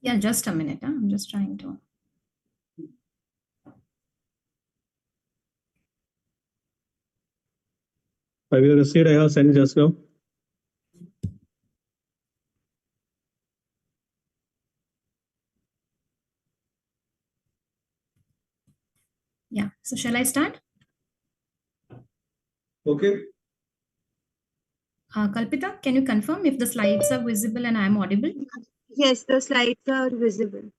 Yeah, just a minute. I'm just trying to. Have you received? I have sent just now. Yeah. So shall I start? Okay. Kalpita, can you confirm if the slides are visible and I am audible? Yes, the slides are visible.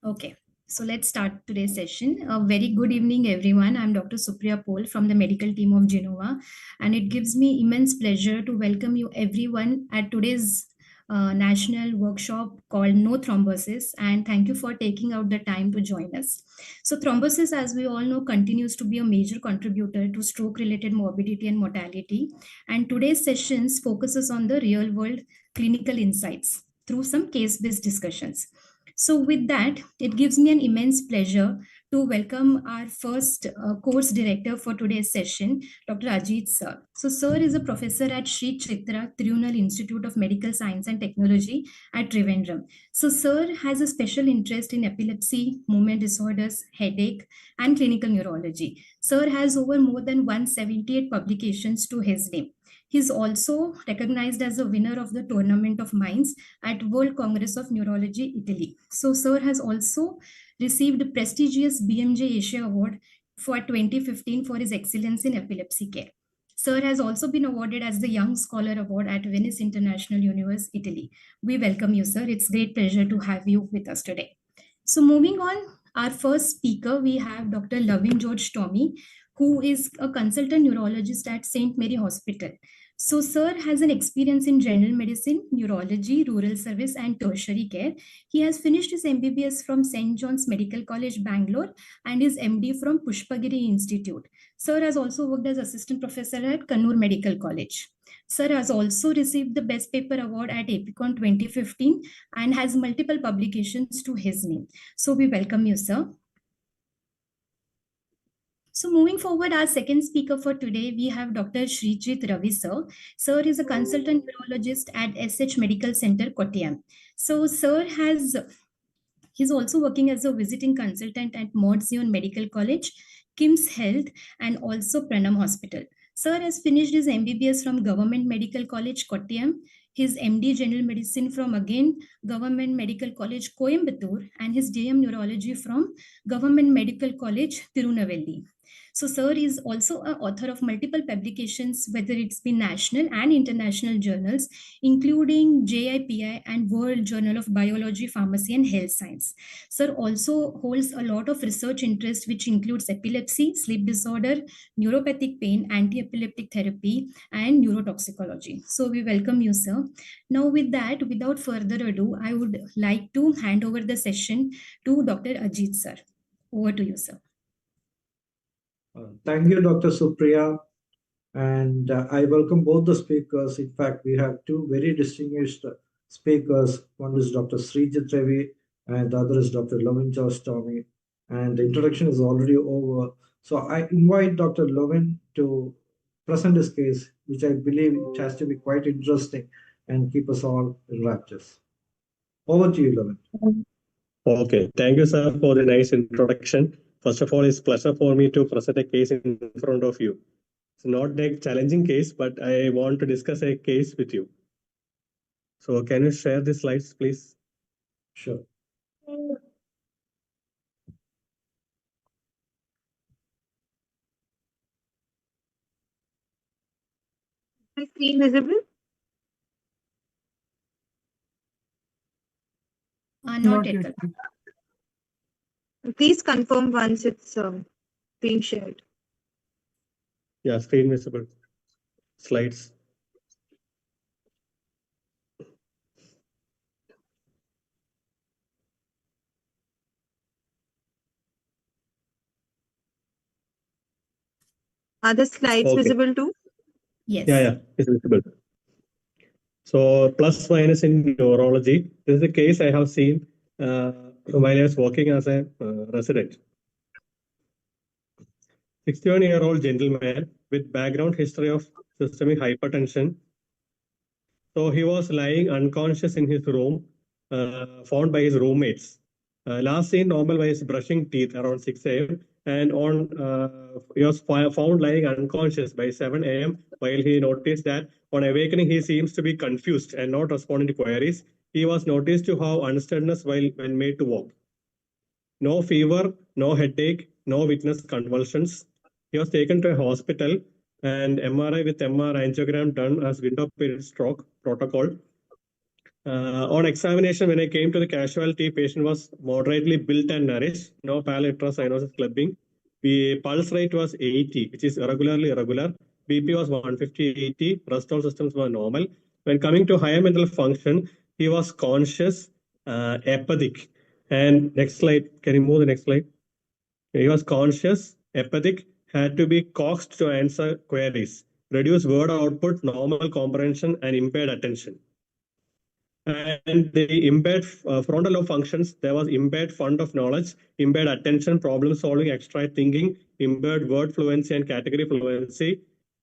Okay. So let's start today's session. A very good evening, everyone. I'm Dr. Supriya Pol from the medical team of Gennova, and it gives me immense pleasure to welcome you everyone at today's national workshop called No Thrombosis, and thank you for taking out the time to join us. So thrombosis, as we all know, continues to be a major contributor to stroke-related morbidity and mortality, and today's sessions focuses on the real-world clinical insights through some case-based discussions. So with that, it gives me an immense pleasure to welcome our first course director for today's session, Dr. Ajit Sir. So Sir is a professor at Sri Chitra Tirunal Institute of Medical Science and Technology at Trivandrum. So Sir has a special interest in epilepsy, movement disorders, headache, and clinical neurology. Sir has over more than 178 publications to his name. He's also recognized as a winner of the Tournament of Minds at World Congress of Neurology, Italy. So Sir has also received the prestigious BMJ Asia Award for 2015 for his excellence in epilepsy care. Sir has also been awarded as the Young Scholar Award at Venice International University, Italy. We welcome you, sir. It's a great pleasure to have you with us today. So moving on, our first speaker, we have Dr. Lovin George Tommy, who is a consultant neurologist at St. Mary Hospital. So Sir has an experience in general medicine, neurology, rural service, and tertiary care. He has finished his MBBS from St. John's Medical College, Bangalore, and his MD from Pushpagiri Institute. Sir has also worked as assistant professor at Kannur Medical College. Sir has also received the Best Paper Award at APICON 2015 and has multiple publications to his name. So we welcome you, sir. So moving forward, our second speaker for today, we have Dr. Srijit Ravi, sir. Sir is a consultant neurologist at SH Medical Center, Kottayam. So Sir he's also working as a visiting consultant at Mount Zion Medical College, KIMS Health, and also Pranam Hospital. Sir has finished his MBBS from Government Medical College, Kottayam, his MD General Medicine from again Government Medical College, Coimbatore, and his DM Neurology from Government Medical College, Tirunelveli. So Sir is also an author of multiple publications, whether it's been national and international journals, including JIPI and World Journal of Biology, Pharmacy and Health Science. Sir also holds a lot of research interest, which includes epilepsy, sleep disorder, neuropathic pain, anti-epileptic therapy, and neurotoxicology. So we welcome you, sir. Now with that, without further ado, I would like to hand over the session to Dr. Ajit, sir. Over to you, sir. Thank you, Dr. Supriya. And I welcome both the speakers. In fact, we have two very distinguished speakers. One is Dr. Srijit Ravi, and the other is Dr. Lovin George Tommy. And the introduction is already over. So I invite Dr. Lovin to present his case, which I believe it has to be quite interesting and keep us all in raptures. Over to you, Lovin. Okay, thank you, sir, for the nice introduction. First of all, it's a pleasure for me to present a case in front of you. It's not a challenging case, but I want to discuss a case with you. So can you share the slides, please? Sure. My screen visible? Not yet. Please confirm once it's being shared. Yeah, screen visible. Slides. Are the slides Okay. visible too? Yes. Yeah, it's visible. So plus minus in neurology. This is a case I have seen while I was working as a resident. 61-year-old gentleman with background history of systemic hypertension. So he was lying unconscious in his room, found by his roommates. Last seen normal by his brushing teeth around 6 a.m. And he was found lying unconscious by 7 a.m. While he noticed that on awakening he seems to be confused and not responding to queries. He was noticed to have unsteadiness while when made to walk. No fever, no headache, no witness convulsions. He was taken to a hospital and MRI with MR angiogram done as window period stroke protocol. On examination, when I came to the casualty, patient was moderately built and nourished, no pallidra cyanosis clubbing. The pulse rate was 80, which is irregularly irregular. BP was 150/80, rest all systems were normal. When coming to higher mental function, he was conscious, apathic. And next slide, can you move the next slide? He was conscious, apathic, had to be coaxed to answer queries, reduced word output, normal comprehension, and impaired attention. And the impaired frontal lobe functions, there was impaired fund of knowledge, impaired attention, problem solving, abstract thinking, impaired word fluency and category fluency.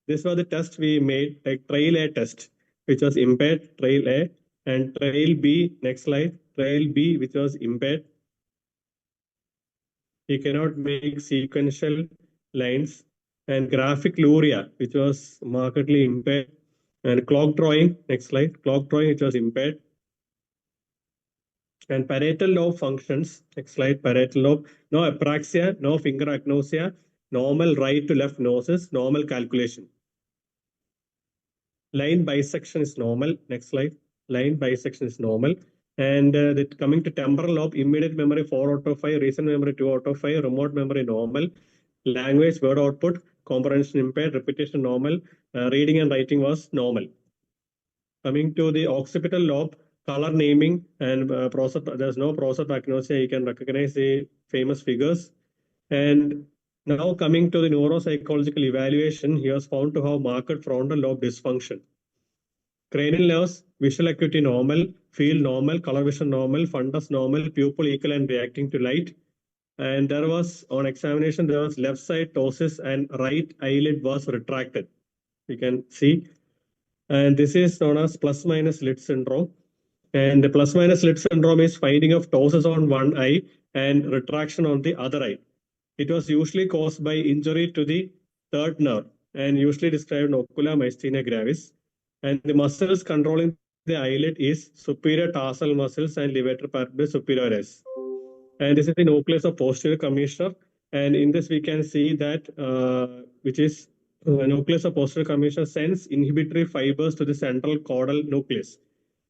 This was the test we made, like trial A test, which was impaired, trial A, and trial B, next slide, trial B, which was impaired. He cannot make sequential lines, and graphic luria, which was markedly impaired, and clock drawing, next slide, clock drawing, which was impaired. And parietal lobe functions, next slide, parietal lobe, no apraxia, no finger agnosia, normal right to left noses, normal calculation. Line bisection is normal, next slide, line bisection is normal. And coming to temporal lobe, immediate memory 4 out of 5, recent memory 2 out of 5, remote memory normal, language word output, comprehension impaired, repetition normal, reading and writing was normal. Coming to the occipital lobe, color naming and there's no prosopagnosia. You can recognize the famous figures. And now coming to the neuropsychological evaluation, he was found to have marked frontal lobe dysfunction. Cranial nerves, visual acuity normal, field normal, color vision normal, fundus normal, pupil equal and reacting to light. And there was, on examination, there was left side ptosis and right eyelid was retracted. You can see. And this is known as plus minus lid syndrome. And the plus minus lid syndrome is finding of ptosis on one eye and retraction on the other eye. It was usually caused by injury to the third nerve and usually described in ocular myasthenia gravis. And the muscles controlling the eyelid is superior tarsal muscles and levator palpebrae superioris. And this is the nucleus of posterior commissurer. And in this, we can see that which is nucleus of posterior commissurer sends inhibitory fibers to the central caudal nucleus.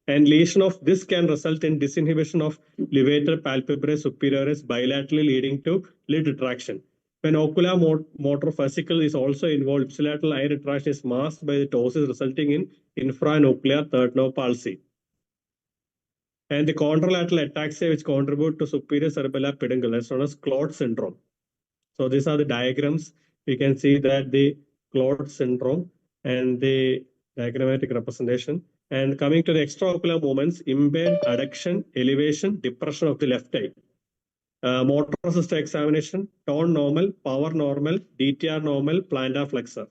And lesion of this can result in disinhibition of levator palpebrae superioris bilaterally leading to lid retraction. When ocular motor fascicle is also involved, ipsilateral eye retraction is masked by the ptosis resulting in infranuclear third nerve palsy. And the contralateral ataxia which contribute to superior cerebellar peduncle, that's known as Claude syndrome. So these are the diagrams. We can see that the Claude syndrome and the diagrammatic representation. And coming to the extraocular movements, impaired adduction, elevation, depression of the left eye. Motor system examination, tone normal, power normal, DTR normal, plantar flexor.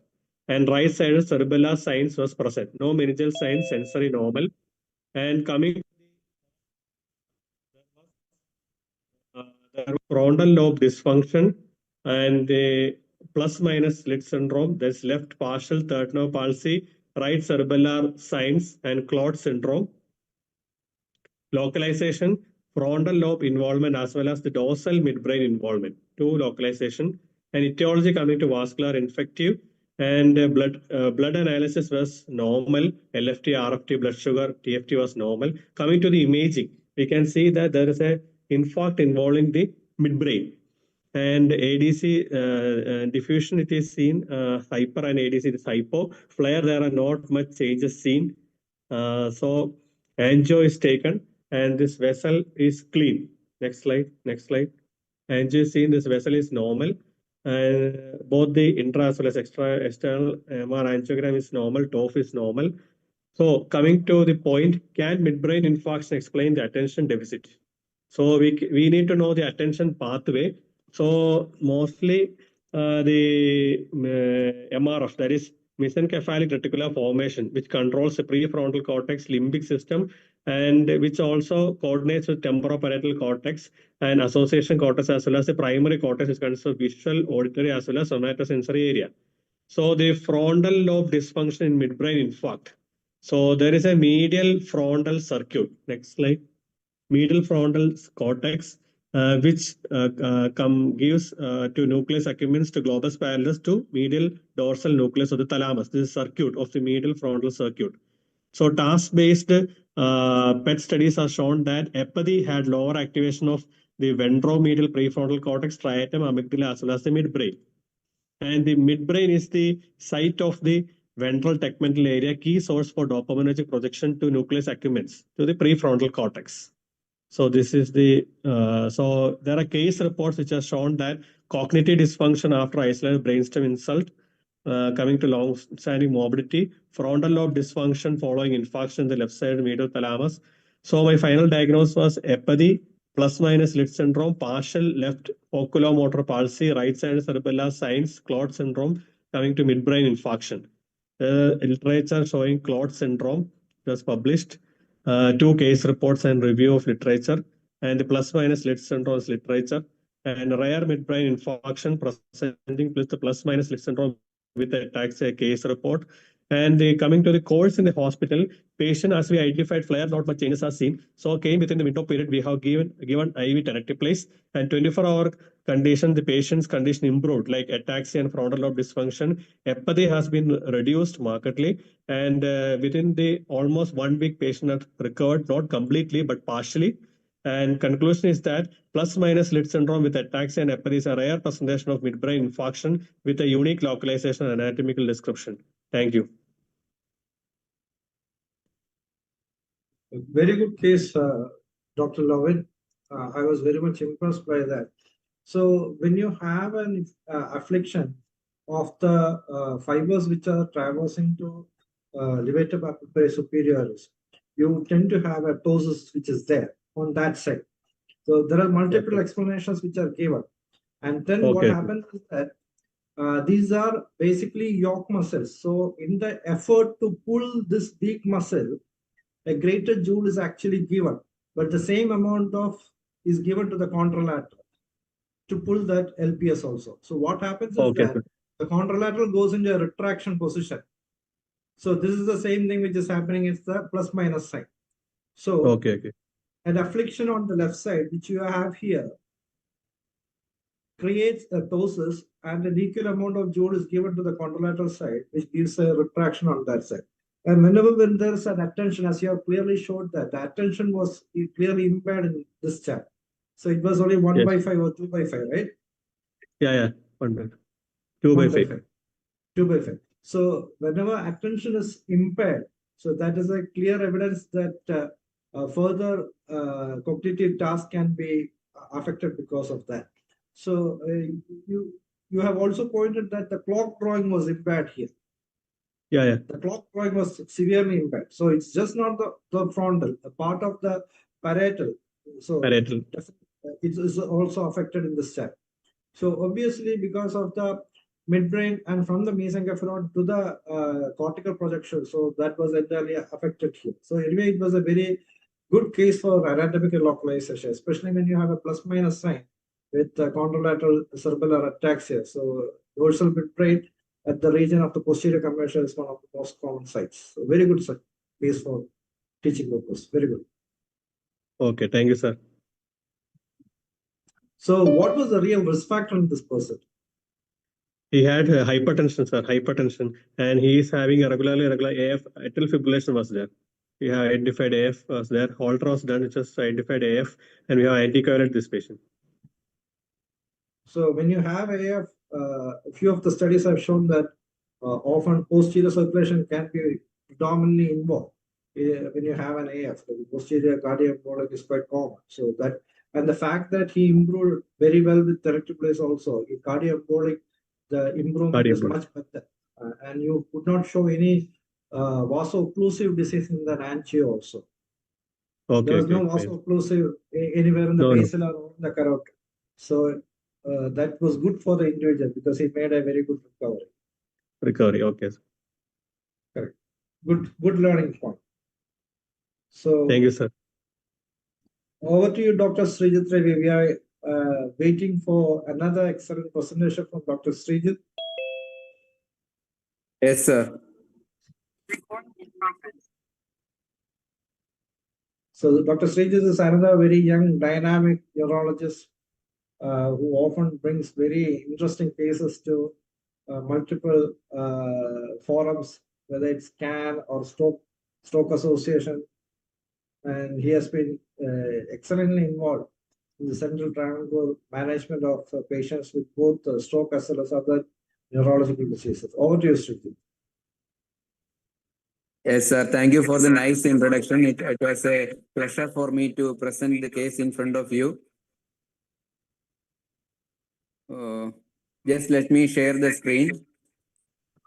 And right sided cerebellar signs was present. No meningeal signs, sensory normal. And coming there was frontal lobe dysfunction and the plus minus lid syndrome. There's left partial third nerve palsy, right cerebellar signs, and Claude syndrome. Localization, frontal lobe involvement as well as the dorsal midbrain involvement. Two localization. And etiology coming to vascular infective and blood analysis was normal. LFT, RFT, blood sugar, TFT was normal. Coming to the imaging, we can see that there is a infarct involving the midbrain. And ADC diffusion, it is seen hyper and ADC it is hypo. Flare, there are not much changes seen. So angio is taken and this vessel is clean. Next slide, next slide. Angio is seen, this vessel is normal. And both the intra as well as external MR angiogram is normal, TOF is normal. So coming to the point, can midbrain infarction explain the attention deficit? So we need to know the attention pathway. So mostly the MRF, that is mesencephalic reticular formation, which controls the prefrontal cortex, limbic system, and which also coordinates with temporoparietal cortex and association cortex, as well as the primary cortex, is consists of visual, auditory, as well as somatosensory area. So the frontal lobe dysfunction in midbrain infarct. So there is a medial frontal circuit. Next slide. Medial frontal cortex, which gives to nucleus accumbens to globus pallidus to medial dorsal nucleus of the thalamus. This is circuit of the medial frontal circuit. So task-based PET studies have shown that apathy had lower activation of the ventromedial prefrontal cortex, striatum, amygdala, as well as the midbrain. And the midbrain is the site of the ventral tegmental area, key source for dopaminergic projection to nucleus accumbens, to the prefrontal cortex. So this is the, so there are case reports which have shown that cognitive dysfunction after isolated brainstem insult, coming to long-standing morbidity, frontal lobe dysfunction following infarction in the left side medial thalamus. So my final diagnosis was apathy, plus minus lit syndrome, partial left oculomotor palsy, right side cerebellar signs, clot syndrome, coming to midbrain infarction. Literature showing clot syndrome was published. Two case reports and review of literature, and the plus minus lit syndrome is literature, and rare midbrain infarction presenting with the plus minus lit syndrome with ataxia case report. And coming to the course in the hospital, patient, as we identified flare, not much changes are seen. So came within the window period, we have given IV tenecteplase, and 24-hour condition, the patient's condition improved, like ataxia and frontal lobe dysfunction. Apathy has been reduced markedly, and within the almost 1 week, patient had recovered, not completely, but partially. And conclusion is that plus minus lit syndrome with ataxia and apathy is a rare presentation of midbrain infarction with a unique localization and anatomical description. Thank you. Very good case, Dr. Lovin. I was very much impressed by that. So when you have an affliction of the fibers which are traversing to levator papilla superioris, you tend to have a ptosis which is there on that side. So there are multiple explanations which are given. And then what happens is that these are basically yoke muscles. So in the effort to pull this big muscle, a greater joule is actually given, but the same amount of is given to the contralateral to pull that LPS also. So what happens is that the contralateral goes into a retraction position. So this is the same thing which is happening. It's the plus minus sign. So an affliction on the left side, which you have here, creates a ptosis, and an equal amount of joule is given to the contralateral side, which gives a retraction on that side. And whenever when there's an attention, as you have clearly showed that the attention was clearly impaired in this chart. So it was only 1 by 5 or 2 by 5, right? Yeah. 1 by 2 by 5. 2 by 5. So whenever attention is impaired, so that is a clear evidence that further cognitive tasks can be affected because of that. So you have also pointed that the clock drawing was impaired here. Yeah. The clock drawing was severely impaired. So it's just not the frontal, a part of the parietal. So parietal. It is also affected in this chart. So obviously, because of the midbrain and from the mesencephalon to the cortical projection, so that was entirely affected here. So anyway, it was a very good case for anatomical localization, especially when you have a plus minus sign with contralateral cerebellar ataxia. So dorsal midbrain at the region of the posterior commissure is one of the most common sites. So very good case for teaching purpose. Very good. Okay, thank you, sir. So what was the real risk factor in this person? He had hypertension, sir, hypertension, and he is having a regular AF atrial fibrillation was there. We have identified AF was there. Holter was done, it just identified AF, and we have anticoagulated this patient. So when you have AF, a few of the studies have shown that often posterior circulation can be predominantly involved when you have an AF. The posterior cardioembolic is quite common. So that, and the fact that he improved very well with tenecteplase also, in cardioembolic, the improvement is much better. And you could not show any vaso-occlusive disease in the angio also. Okay, There was okay, no fine. vaso-occlusive anywhere in the No, no. basal or in the carotid. So that was good for the individual because he made a very good recovery. Recovery, okay. Correct. Good learning point. So Thank you, sir. over to you, Dr. Srijit Ravi. We are waiting for another excellent presentation from Dr. Srijit. Yes, sir. So Dr. Srijit is another very young, dynamic neurologist who often brings very interesting cases to multiple forums, whether it's CAN or Stroke Association. And he has been excellently involved in the central triangle management of patients with both stroke as well as other neurological diseases. Over to you, Srijit. Yes, sir. Thank you for the nice introduction. It was a pleasure for me to present the case in front of you. Just let me share the screen.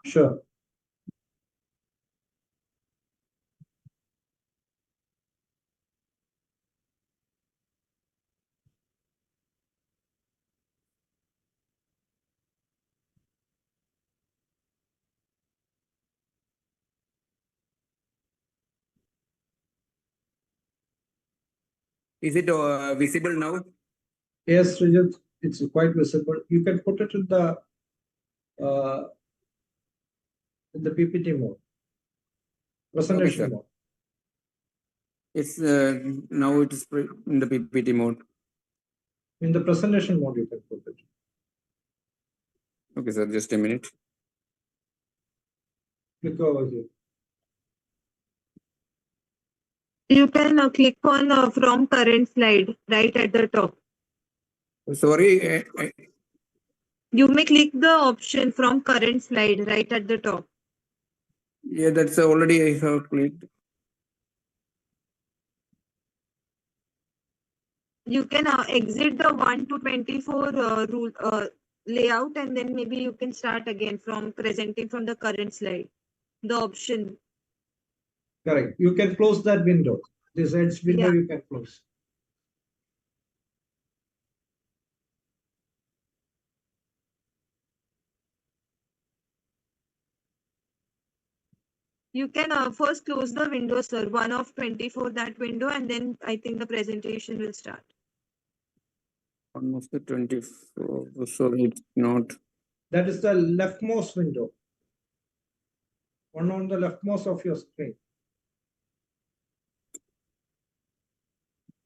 Sure. Is it visible now? Yes, Srijit, it's quite visible. You can put it uh, in the PPT mode, presentation sir. mode. It's now it is in the PPT mode. In the presentation mode, you can put it. Okay, sir. Just a minute. Click over here. You can click on from current slide right at the top. Sorry. You may click the option from current slide right at the top. Yeah, that's already I have clicked. You can exit the 1 to 24 rule layout, and then maybe you can start again from presenting from the current slide. The option. Correct. You can close that window. This edge window Yeah. you can close. You can first close the window, sir, 1 of 24, that window, and then I think the presentation will start. 1 of the 24. Sorry, it's not. That is the leftmost window. One on the leftmost of your screen.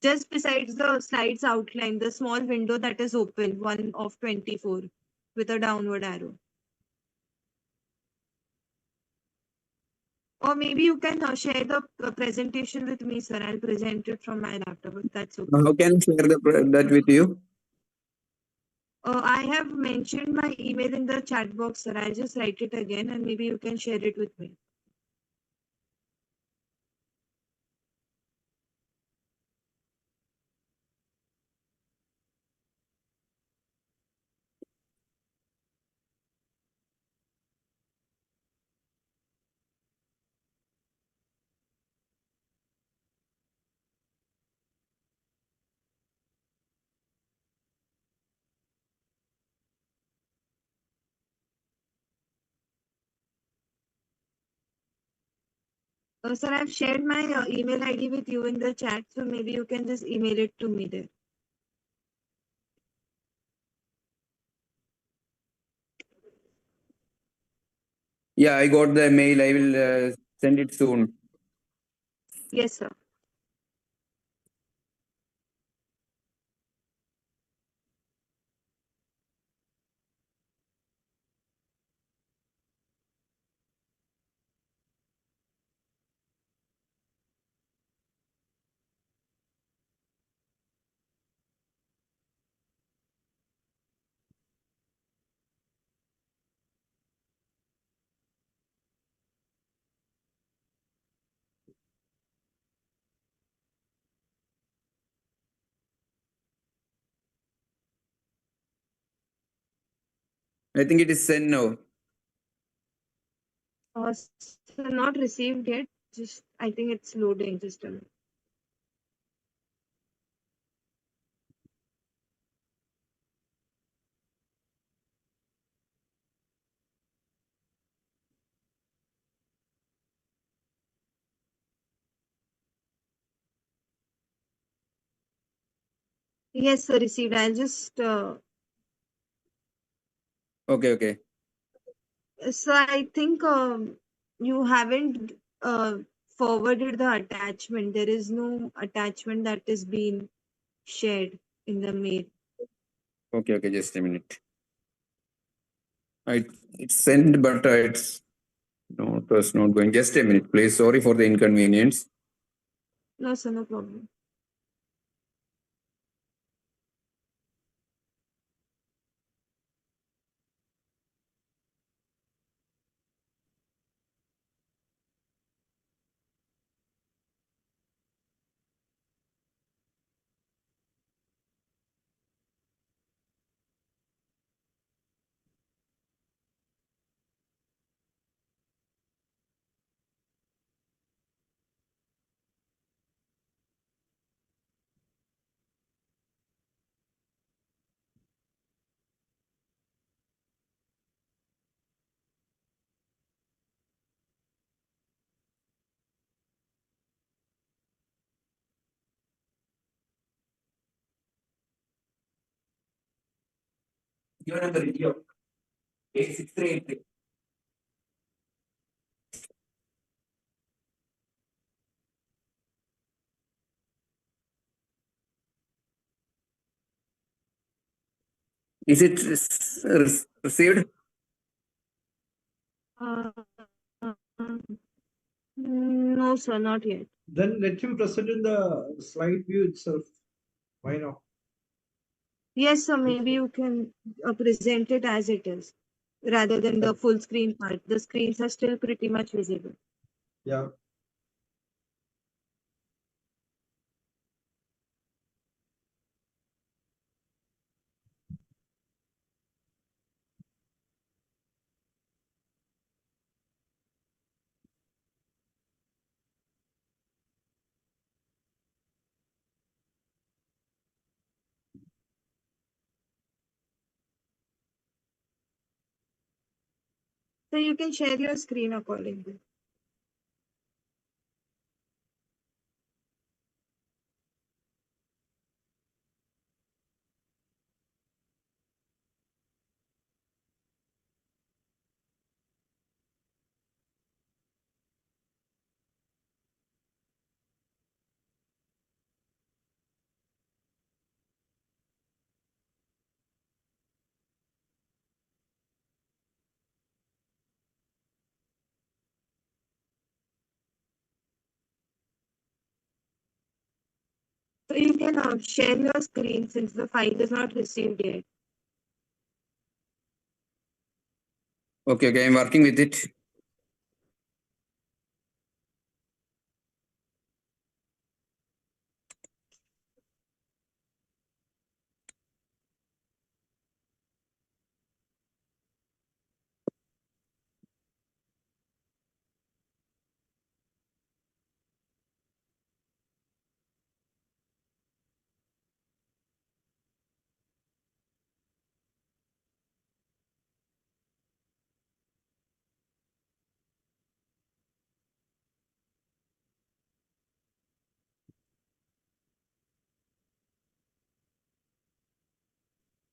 Just besides the slides outline, the small window that is open, 1 of 24, with a downward arrow. Or maybe you can share the presentation with me, sir. I'll present it from my laptop, if that's okay. How can I share that with you? I have mentioned my email in the chat box, sir. I'll just write it again and maybe you can share it with me. Sir, I've shared my email ID with you in the chat, so maybe you can just email it to me there. Yeah, I got the mail. I will send it soon. Yes, sir. I think it is sent now. So not received yet. Just I think it's loading. Just a minute. Yes, sir, received. I'll just Okay. so I think you haven't forwarded the attachment. There is no attachment that is being shared in the mail. Okay. Just a minute. It's sent, but it's no, it was not going. Just a minute, please. Sorry for the inconvenience. No, sir, no problem. Your number is 86383. Is it received? Uh, no, sir, not yet. Then let him present in the slide view itself. Why not? Yes, sir, maybe you can present it as it is rather than the full screen part. The screens are still pretty much visible. Yeah. So you can share your screen accordingly. So you can share your screen since the file is not received yet. Okay. I'm working with it.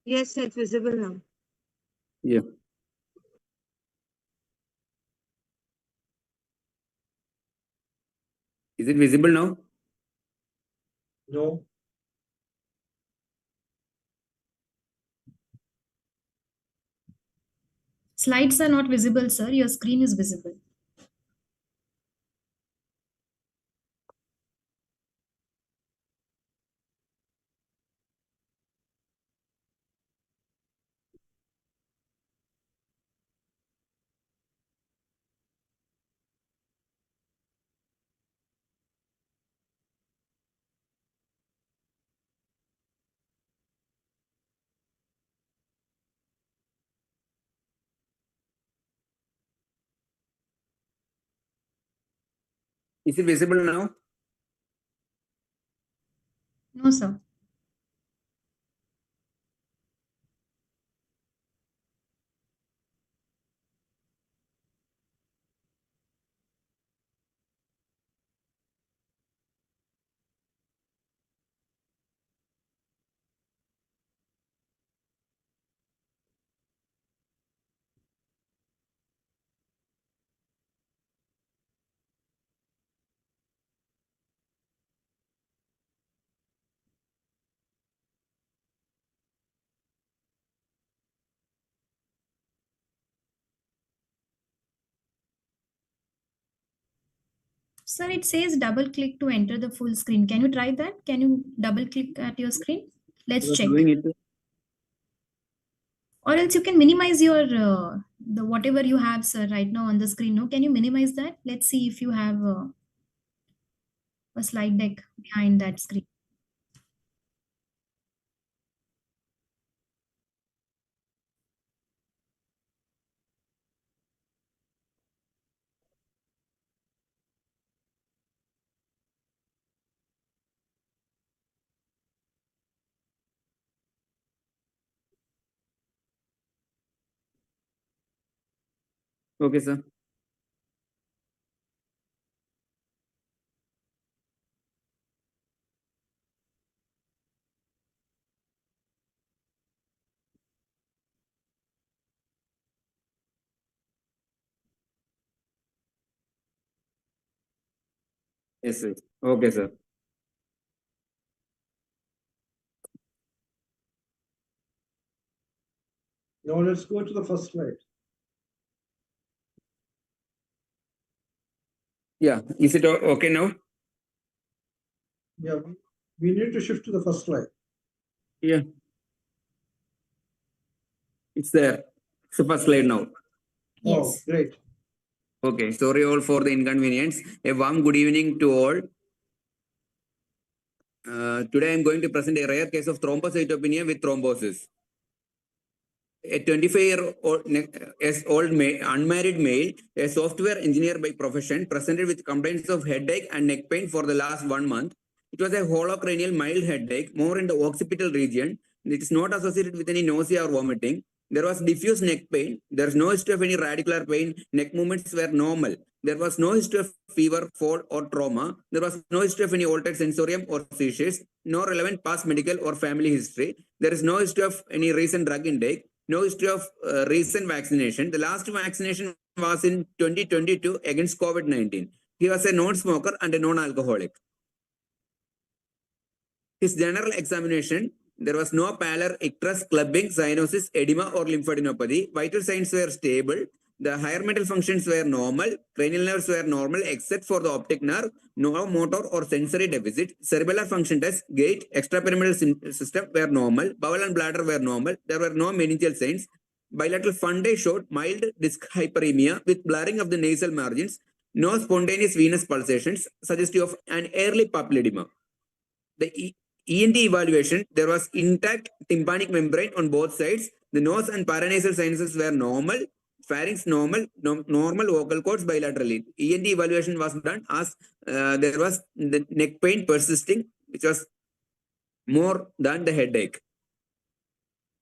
Yes, it's visible now. Yeah. Is it visible now? No. Slides are not visible, sir. Your screen is visible. Is it visible now? No, sir. Sir, it says double click to enter the full screen. Can you try that? Can you double click at your screen? Let's Was check. doing it. Or else you can minimize your the whatever you have, sir, right now on the screen. No, can you minimize that? Let's see if you have a slide deck behind that screen. Okay, sir. Yes, sir. Okay, sir. Now let's go to the first slide. Yeah. Is it okay now? Yeah, we need to shift to the first slide. Yeah. It's there. It's the first slide now. Oh, Yes. great. Okay. Sorry all for the inconvenience. A warm good evening to all. Today I'm going to present a rare case of thrombocytopenia with thrombosis. A 25-year-old unmarried male, a software engineer by profession, presented with complaints of headache and neck pain for the last 1 month. It was a holocranial mild headache, more in the occipital region. It is not associated with any nausea or vomiting. There was diffuse neck pain. There is no history of any radicular pain. Neck movements were normal. There was no history of fever, fall, or trauma. There was no history of any altered sensorium or seizures. No relevant past medical or family history. There is no history of any recent drug intake. No history of recent vaccination. The last vaccination was in 2022 against COVID-19. He was a non-smoker and a non-alcoholic. His general examination, there was no pallor, icterus, clubbing, cyanosis, edema, or lymphadenopathy. Vital signs were stable. The higher mental functions were normal. Cranial nerves were normal except for the optic nerve. No motor or sensory deficit. Cerebellar function test, gait, extrapyramidal system were normal. Bowel and bladder were normal. There were no meningeal signs. Bilateral fundae showed mild disc hyperemia with blurring of the nasal margins. No spontaneous venous pulsations, suggestive of an early papilledema. The ENT evaluation, there was intact tympanic membrane on both sides. The nose and paranasal sinuses were normal. Pharynx normal, normal vocal cords bilaterally. ENT evaluation was done as there was the neck pain persisting, which was more than the headache.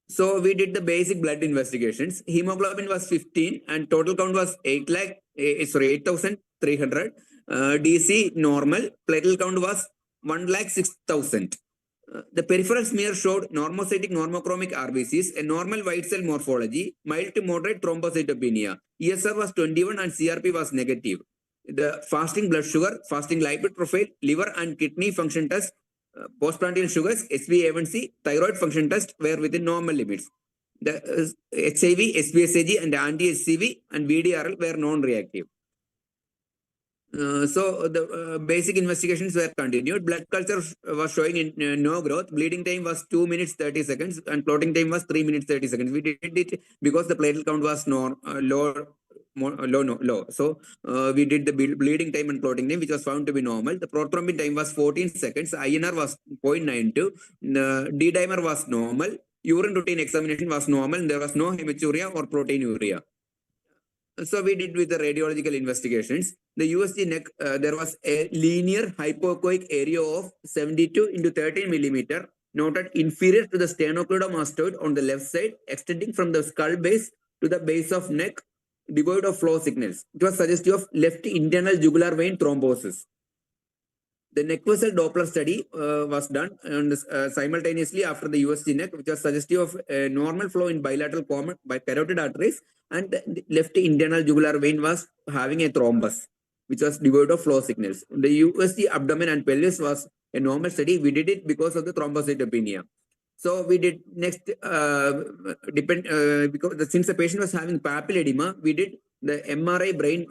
So we did the basic blood investigations. Hemoglobin was 15 and total count was 8,300. DC normal. Platelet count was 1,06,000. The peripheral smear showed normocytic normochromic RBCs, a normal white cell morphology, mild to moderate thrombocytopenia. ESR was 21 and CRP was negative. The fasting blood sugar, fasting lipid profile, liver and kidney function test, postprandial sugars, HbA1c, thyroid function test were within normal limits. The HIV, SBSAG and anti-HCV and VDRL were non-reactive. So the basic investigations were continued. Blood culture was showing no growth. Bleeding time was 2 minutes 30 seconds and clotting time was 3 minutes 30 seconds. We did it because the platelet count was low. So we did the bleeding time and clotting time, which was found to be normal. The prothrombin time was 14 seconds. INR was 0.92. D-dimer was normal. Urine routine examination was normal. And there was no hematuria or proteinuria. So we did with the radiological investigations. The USG neck, there was a linear hypoechoic area of 72 into 13 millimeter, noted inferior to the sternocleidomastoid on the left side, extending from the skull base to the base of neck, devoid of flow signals. It was suggestive of left internal jugular vein thrombosis. The neck vessel Doppler study was done and, simultaneously after the USG neck, which was suggestive of normal flow in bilateral common by carotid arteries, and the left internal jugular vein was having a thrombus, which was devoid of flow signals. The USG abdomen and pelvis was a normal study. We did it because of the thrombocytopenia. So we did next, because since the patient was having papilledema, we did the MRI brain,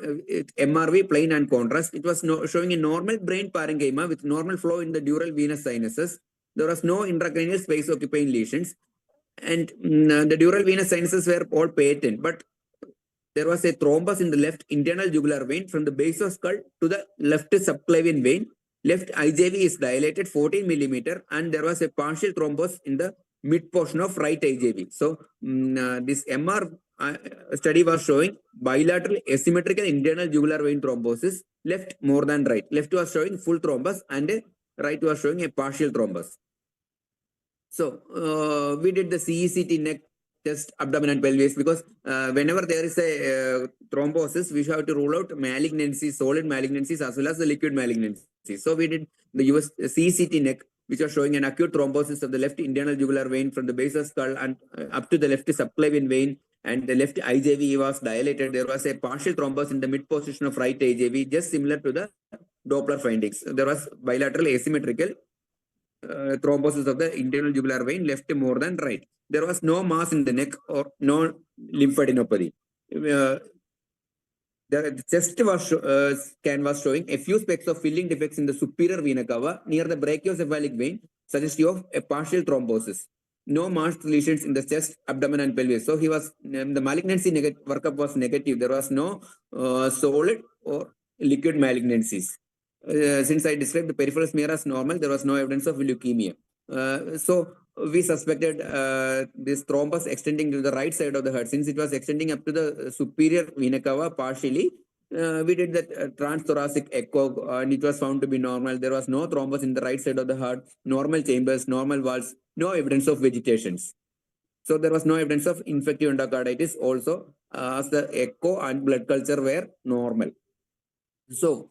MRV plain and contrast. It was showing a normal brain parenchyma with normal flow in the dural venous sinuses. There was no intracranial space occupying lesions. And the dural venous sinuses were all patent, but there was a thrombus in the left internal jugular vein from the base of skull to the left subclavian vein. Left IJV is dilated 14 millimeter, and there was a partial thrombus in the mid portion of right IJV. So this MR study was showing bilateral asymmetrical internal jugular vein thrombosis, left more than right. Left was showing full thrombus and right was showing a partial thrombus. So we did the CECT neck test, abdomen and pelvis, because whenever there is a thrombosis, we have to rule out malignancies, solid malignancies as well as the liquid malignancies. So we did the CECT neck, which was showing an acute thrombosis of the left internal jugular vein from the base of skull and up to the left subclavian vein, and the left IJV was dilated. There was a partial thrombus in the mid position of right IJV, just similar to the Doppler findings. There was bilateral asymmetrical thrombosis of the internal jugular vein, left more than right. There was no mass in the neck or no lymphadenopathy. The chest scan was showing a few specks of filling defects in the superior vena cava near the brachiocephalic vein, suggestive of a partial thrombosis. No masked lesions in the chest, abdomen, and pelvis. So he was the malignancy workup was negative. There was no solid or liquid malignancies. Since I described the peripheral smear as normal, there was no evidence of leukemia. So we suspected this thrombus extending to the right side of the heart. Since it was extending up to the superior vena cava partially, we did the transthoracic echo and it was found to be normal. There was no thrombus in the right side of the heart, normal chambers, normal walls, no evidence of vegetations. So there was no evidence of infective endocarditis also, as the echo and blood culture were normal. So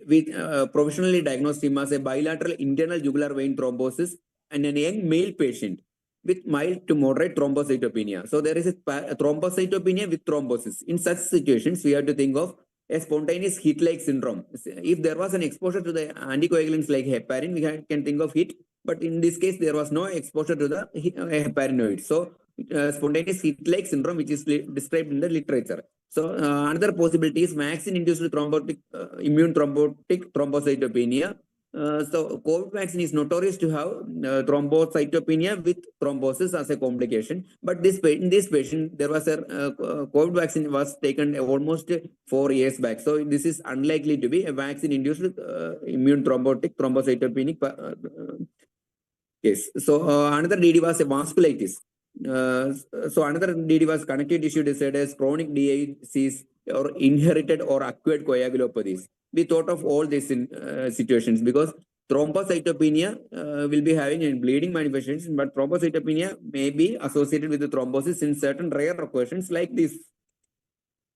we provisionally diagnosed him as a bilateral internal jugular vein thrombosis and a young male patient with mild to moderate thrombocytopenia. So there is a thrombocytopenia with thrombosis. In such situations, we have to think of a spontaneous heat-like syndrome. If there was an exposure to the anticoagulants like heparin, we can think of heat. But in this case, there was no exposure to the heparinoid. So spontaneous heat-like syndrome, which is described in the literature. So another possibility is vaccine-induced immune thrombotic thrombocytopenia. So COVID vaccine is notorious to have thrombocytopenia with thrombosis as a complication. But in this patient, there was a COVID vaccine was taken almost 4 years back. So this is unlikely to be a vaccine-induced immune thrombotic thrombocytopenic case. So another DD was a vasculitis. So another DD was connective tissue disorders, chronic DICs, or inherited or acquired coagulopathies. We thought of all these situations because thrombocytopenia will be having a bleeding manifestation, but thrombocytopenia may be associated with the thrombosis in certain rare occasions like this.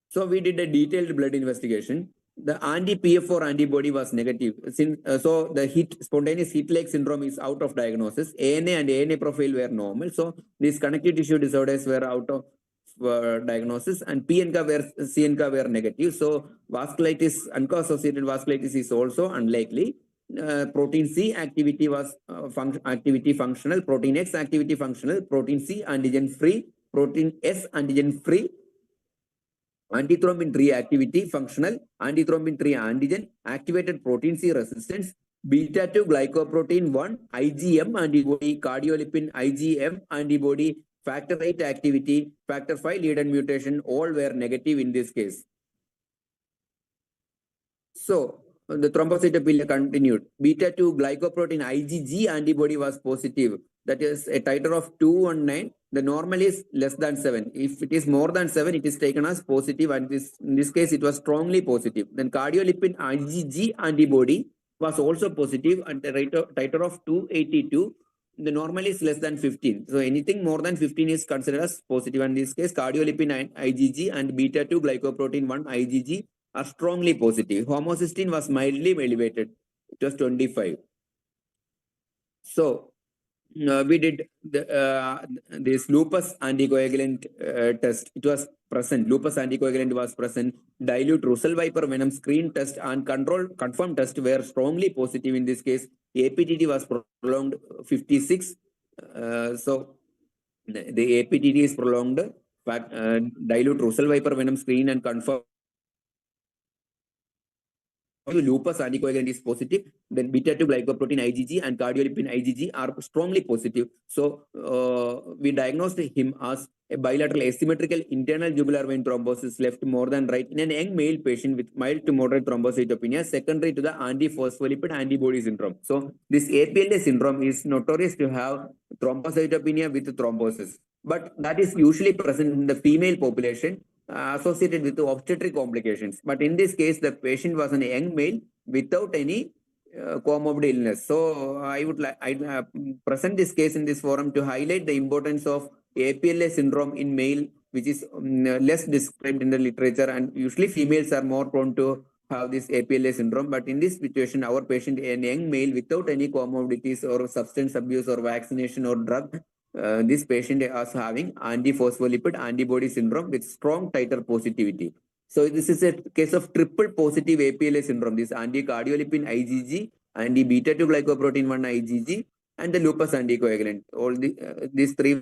So we did a detailed blood investigation. The anti-PF4 antibody was negative. So the spontaneous heat-like syndrome is out of diagnosis. ANA and ANA profile were normal. So these connective tissue disorders were out of diagnosis, and CNCA were negative. So vasculitis, ANCA-associated vasculitis is also unlikely. Protein C activity was functional, protein X activity functional, protein C antigen free, protein S antigen free, antithrombin 3 activity functional, antithrombin 3 antigen, activated protein C resistance, beta 2 glycoprotein 1, IgM antibody, cardiolipin IgM antibody, factor 8 activity, factor 5 lead-in mutation, all were negative in this case. So the thrombocytopenia continued. Beta 2 glycoprotein IgG antibody was positive. That is a titer of 219 The normal is less than 7. If it is more than 7, it is taken as positive, and in this case, it was strongly positive. Then cardiolipin IgG antibody was also positive at the rate of titer of 282. The normal is less than 15. So anything more than 15 is considered as positive. And in this case, cardiolipin IgG and beta-2 glycoprotein 1 IgG are strongly positive. Homocysteine was mildly elevated. It was 25. So we did this lupus anticoagulant test. It was present. Lupus anticoagulant was present. Dilute Russell Viper venom screen test and confirmed test were strongly positive in this case. APTT was prolonged 56. So the APTT is prolonged. Dilute Russell Viper venom screen and confirmed lupus anticoagulant is positive, then beta-2 glycoprotein IgG and cardiolipin IgG are strongly positive. So we diagnosed him as a bilateral asymmetrical internal jugular vein thrombosis left more than right in an young male patient with mild to moderate thrombocytopenia secondary to the antiphospholipid antibody syndrome. So this APLA syndrome is notorious to have thrombocytopenia with thrombosis, but that is usually present in the female population associated with the obstetric complications. But in this case, the patient was a young male without any comorbid illness. So I would like present this case in this forum to highlight the importance of APLA syndrome in male, which is less described in the literature, and usually females are more prone to have this APLA syndrome. But in this situation, our patient, a young male without any comorbidities or substance abuse or vaccination or drug, this patient is having antiphospholipid antibody syndrome with strong titer positivity. So this is a case of triple positive APLA syndrome. This anti-cardiolipin IgG, anti-beta-2 glycoprotein 1 IgG, and the lupus anticoagulant. All these three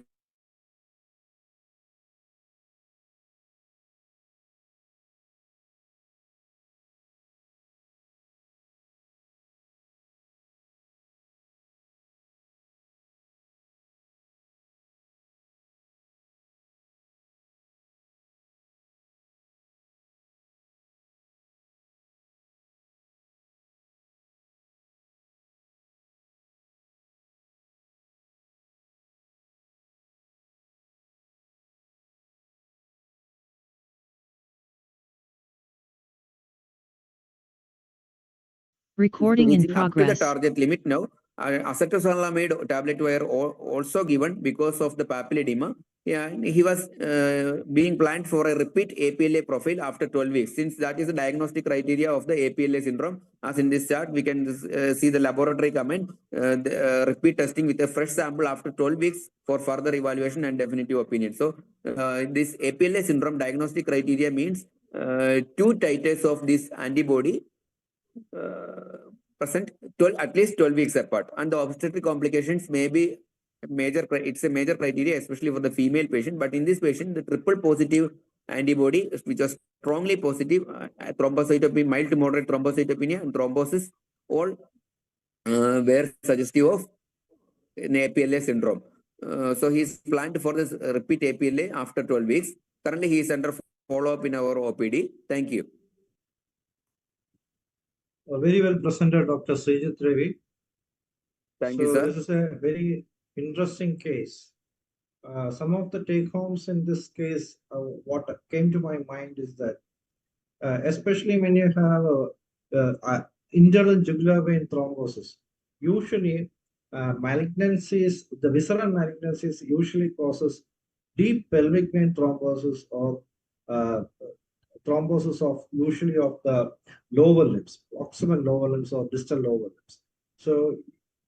Recording in reaching up to the progress. target limit now. Acetosalamide tablet were also given because of the papilledema. Yeah, he was being planned for a repeat APLA profile after 12 weeks, since that is the diagnostic criteria of the APLA syndrome. As in this chart, we can see the laboratory comment, repeat testing with a fresh sample after 12 weeks for further evaluation and definitive opinion. So this APLA syndrome diagnostic criteria means 2 titers of this antibody present at least 12 weeks apart, and the obstetric complications may be major. It's a major criteria, especially for the female patient. But in this patient, the triple positive antibody, which was strongly positive, thrombocytopenia, mild to moderate thrombocytopenia, and thrombosis, all were suggestive of an APLA syndrome. So he's planned for this repeat APLA after 12 weeks. Currently, he is under follow-up in our OPD. Thank you. Very well presented, Dr. Srijit Ravi. Thank you, sir. This is a very interesting case. Some of the take-homes in this case, what came to my mind is that, especially when you have internal jugular vein thrombosis, usually malignancies, the visceral malignancies usually causes deep pelvic vein thrombosis or thrombosis of usually of the lower limbs, proximal lower limbs or distal lower limbs. So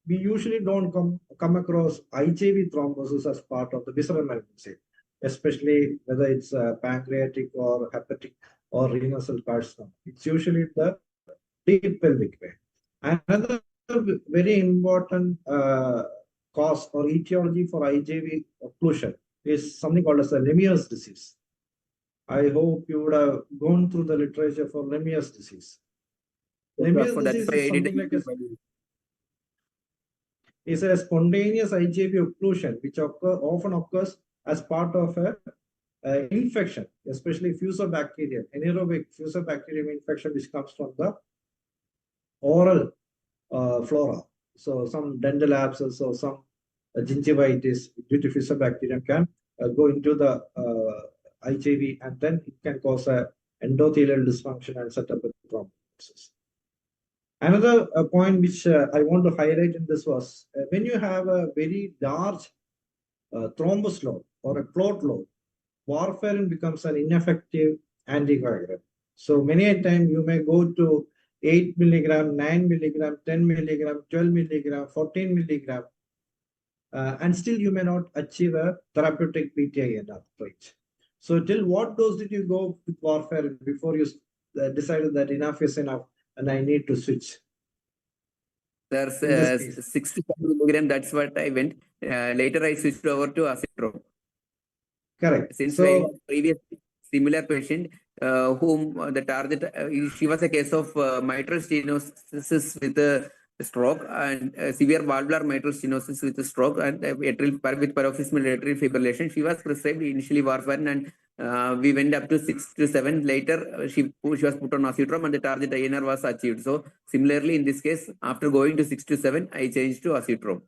we usually don't come across IJV thrombosis as part of the visceral malignancy, especially whether it's pancreatic or hepatic or renal cell carcinoma. It's usually the deep pelvic vein. Another very important cause or etiology for IJV occlusion is something called as the Lemierre's disease. I hope you would have gone through the literature for Lemierre's disease. Lemierre's disease is something like is a spontaneous IJV occlusion which often occurs as part of a infection, especially fusobacterium, anaerobic fusobacterium infection, which comes from the oral flora. So some dental abscess or some gingivitis due to Fusobacterium can go into the IJV, and then it can cause a endothelial dysfunction and set up a thrombosis. Another point which I want to highlight in this was when you have a very large thrombus load or a clot load, warfarin becomes an ineffective anticoagulant. So many a time you may go to 8 milligram, 9 milligram, 10 milligram, 12 milligram, 14 milligram, and still you may not achieve a therapeutic PTINR rate. So till what dose did you go with warfarin before you decided that enough is enough and I need to switch? There's In this case. 65 milligram, that's what I went. Later I switched over to acetron. Correct. Since So, I was previous similar patient whom the target, she was a case of mitral stenosis with a stroke and severe valvular mitral stenosis with a stroke and with paroxysmal atrial fibrillation. She was prescribed initially warfarin, and we went up to 6 to 7. Later, she was put on acetron and the target INR was achieved. So similarly, in this case, after going to 6 to 7, I changed to acetron.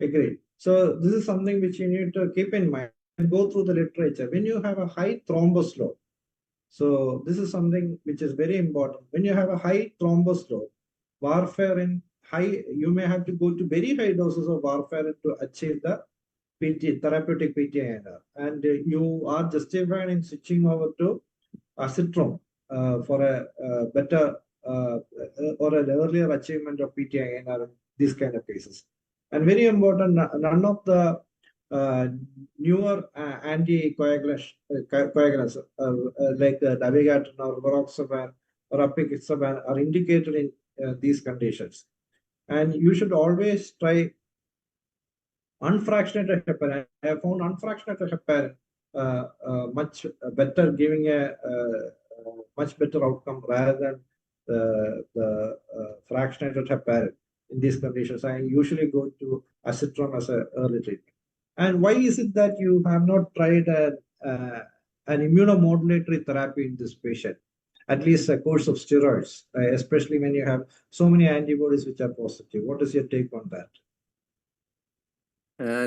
agreed. So this is something which you need to keep in mind and go through the literature. When you have a high thrombus load, so this is something which is very important. When you have a high thrombus load, warfarin high, you may have to go to very high doses of warfarin to achieve the therapeutic PTINR, and you are justified in switching over to acetron for a better or an earlier achievement of PTINR in these kind of cases. And very important, none of the newer anticoagulants like dabigatran or rivaroxaban or apixaban are indicated in these conditions. And you should always try unfractionated heparin. I have found unfractionated heparin much better, giving a much better outcome rather than the fractionated heparin in these conditions. I usually go to acetron as an early treatment. And why is it that you have not tried an immunomodulatory therapy in this patient? At least a course of steroids, especially when you have so many antibodies which are positive. What is your take on that?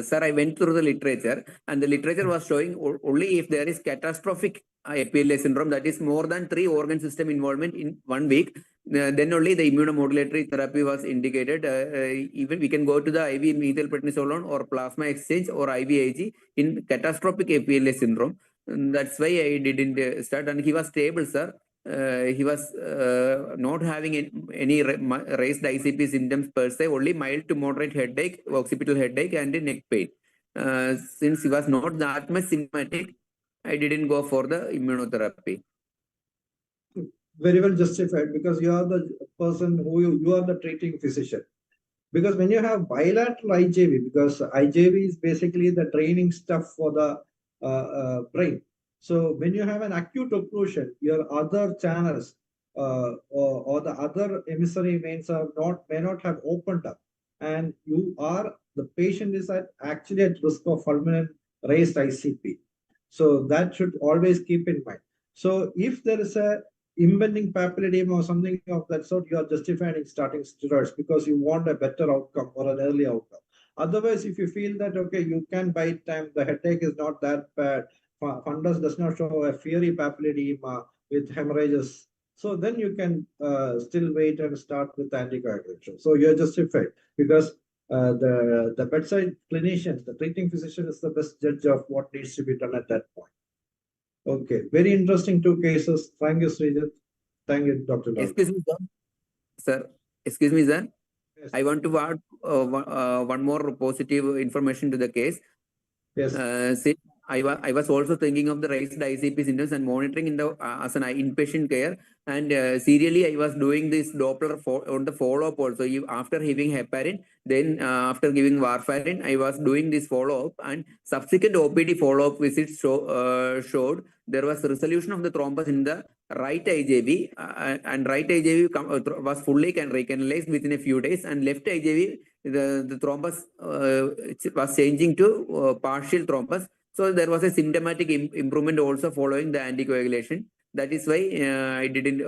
Sir, I went through the literature, and the literature was showing only if there is catastrophic APLA syndrome, that is more than 3 organ system involvement in 1 week, then only the immunomodulatory therapy was indicated. Even we can go to the IV methylprednisolone or plasma exchange or IVIG in catastrophic APLA syndrome. And that's why I didn't start, and he was stable, sir. He was not having any raised ICP symptoms per se, only mild to moderate headache, occipital headache, and neck pain. Since he was not that much symptomatic, I didn't go for the immunotherapy. Very well justified, because you are the person who you are the treating physician. Because when you have bilateral IJV, because IJV is basically the draining stuff for the brain. So when you have an acute occlusion, your other channels or the other emissary veins may not have opened up, and the patient is actually at risk of fulminant raised ICP. So that should always keep in mind. So if there is a impending papilledema or something of that sort, you are justified in starting steroids because you want a better outcome or an early outcome. Otherwise, if you feel that, okay, you can bide time, the headache is not that bad, fundus does not show a fiery papilledema with hemorrhages, so then you can still wait and start with anticoagulation. So you're justified, because the bedside clinician, the treating physician, is the best judge of what needs to be done at that point. Okay, very interesting 2 cases. Thank you, Srijit. Thank you, Dr. Lal. Excuse me, sir. Sir, excuse me, sir. Yes. I want to add one more positive information to the case. Yes. Since I was also thinking of the raised ICP symptoms and monitoring in the as an inpatient care, and serially I was doing this Doppler on the follow-up also. After giving heparin, then after giving warfarin, I was doing this follow-up, and subsequent OPD follow-up visits showed there was a resolution of the thrombus in the right IJV, and right IJV was fully recanalized within a few days, and left IJV, the thrombus was changing to partial thrombus. So there was a symptomatic improvement also following the anticoagulation. That is why I didn't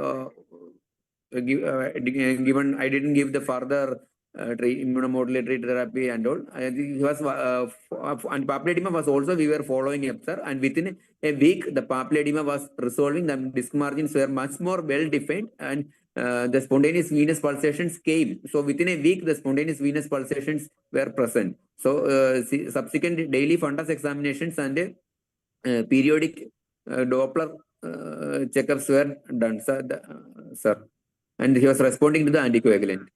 give the further immunomodulatory therapy and all. I think he was and papilledema was also we were following up, sir. And within a week, the papilledema was resolving. The disc margins were much more well defined, and the spontaneous venous pulsations came. So within a week, the spontaneous venous pulsations were present. So subsequent daily fundus examinations and periodic Doppler checkups were done, sir. And he was responding to the anticoagulant.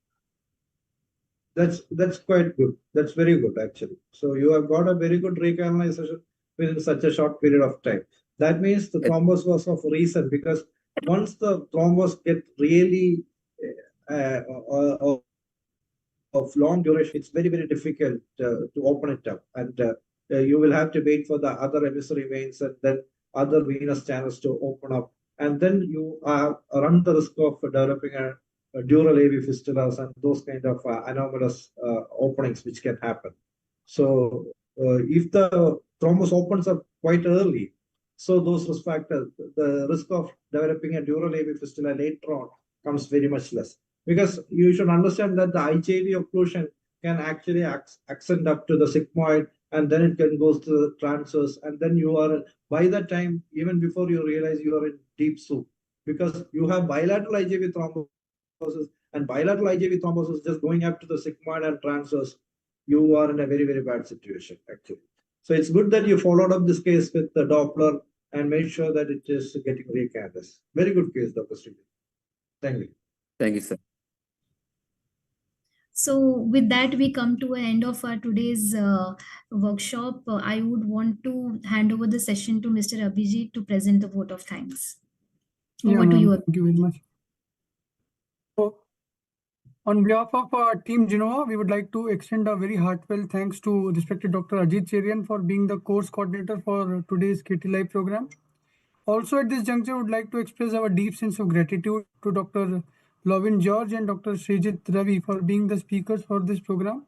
That's quite good. That's very good, actually. So you have got a very good recanalization within such a short period of time. That means the thrombus was of reason, because once the thrombus get really of long duration, it's very, very difficult to open it up. And you will have to wait for the other emissary veins and then other venous channels to open up. And then you run the risk of developing a dural AV fistulas and those kind of anomalous openings which can happen. So if the thrombus opens up quite early, so those risk factors, the risk of developing a dural AV fistula later on comes very much less. Because you should understand that the IJV occlusion can actually ascend up to the sigmoid, and then it can go to the transverse, and then you are, by that time, even before you realize you are in deep soup, because you have bilateral IJV thrombosis, and bilateral IJV thrombosis just going up to the sigmoid and transverse, you are in a very, very bad situation, actually. So it's good that you followed up this case with the Doppler and made sure that it is getting recanalized. Very good case, Dr. Sri. Thank you. Thank you, sir. So with that, we come to an end of our today's workshop. I would want to hand over the session to Mr. Abhijit to present the vote of thanks. Over to you. Thank you very much. So, on behalf of Team Gennova, we would like to extend a very heartfelt thanks to respected Dr. Ajit Cherian for being the course coordinator for today's KT Live program. Also at this juncture, we would like to express our deep sense of gratitude to Dr. Lovin George and Dr. Srijit Ravi for being the speakers for this program.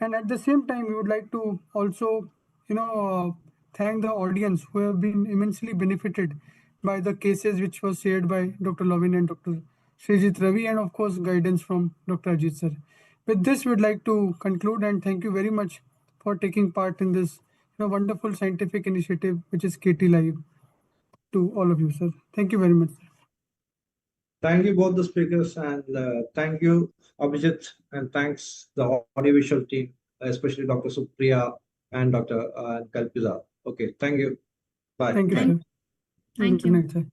And at the same time, we would like to also, thank the audience who have been immensely benefited by the cases which was shared by Dr. Lovin and Dr. Srijit Ravi, and of course, guidance from Dr. Ajit sir. With this, we would like to conclude and thank you very much for taking part in this wonderful scientific initiative, which is KT Live, to all of you, sir. Thank you very much. Thank you, both the speakers, and thank you, Abhijit, and thanks the audiovisual team, especially Dr. Supriya and Dr. Kalpisa. Okay, thank you. Bye. Thank you, sir. Thank you. Good night, sir.